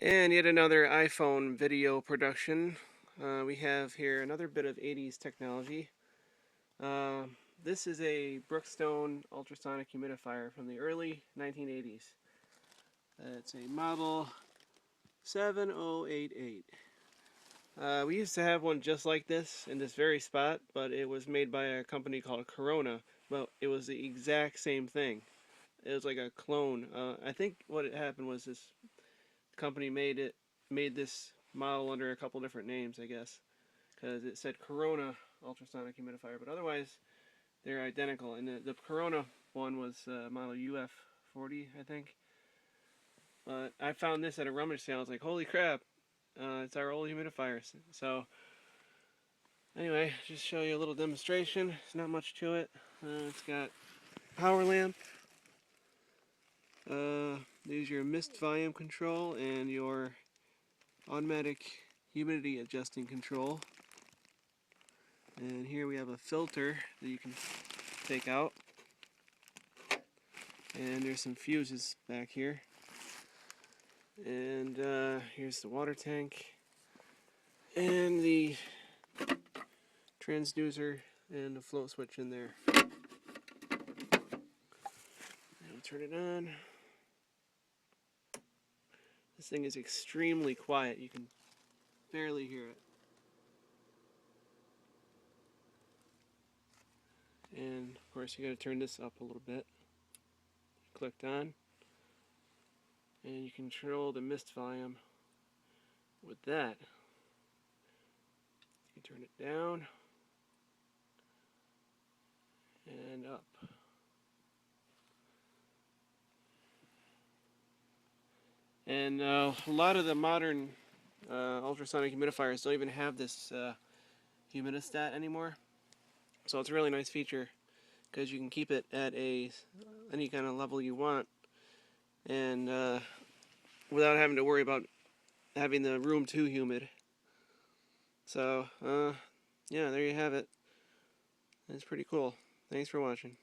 And yet another iPhone video production. We have here another bit of 80s technology. This is a Brookstone ultrasonic humidifier from the early 1980s. It's a model 7088. We used to have one just like this in this very spot, but it was made by a company called Corona. Well, it was the exact same thing. It was like a clone. I think what happened was this company made this model under a couple different names, I guess, because it said Corona ultrasonic humidifier, but otherwise they're identical. And the Corona one was model UF40, I think. But I found this at a rummage sale. I was like, holy crap, it's our old humidifier. So anyway, just show you a little demonstration. There's not much to it. It's got power lamp. There's your mist volume control and your automatic humidity adjusting control. And here we have a filter that you can take out. And there's some fuses back here. And here's the water tank. And the transducer and the float switch in there. And we'll turn it on. This thing is extremely quiet. You can barely hear it. And of course you got to turn this up a little bit. Clicked on. And you control the mist volume with that. You can turn it down and up. And a lot of the modern ultrasonic humidifiers don't even have this humidistat anymore. So it's a really nice feature because you can keep it at any kind of level you want, and without having to worry about having the room too humid. So yeah, there you have it. It's pretty cool. Thanks for watching.